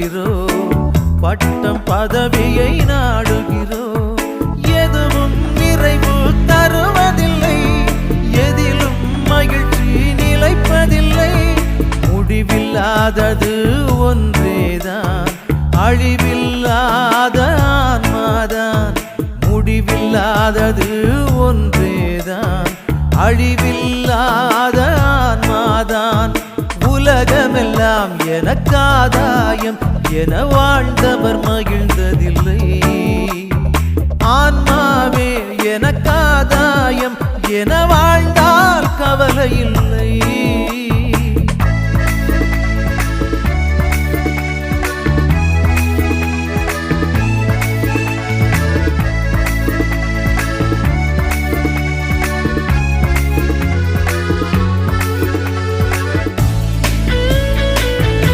தேடுகிறோம், பட்டம் பதவியை நாடுகிறோம். எதுவும் நிறைவு தருவதில்லை, எதிலும் மகிழ்ச்சி நிலைப்பதில்லை. முடிவில்லாதது ஒன்றேதான், அழிவில்லாத ஆன்மாதான். முடிவில்லாதது ஒன்றேதான், அழிவில்லாத ஆன்மாதான். உலகமெல்லாம் எனக்காதாயம் என வாழ்ந்தவர் மகிழ்ந்ததில்லை. ஆன்மாவே எனக்காதாயம் என வாழ்ந்தால் கவலை இல்லை.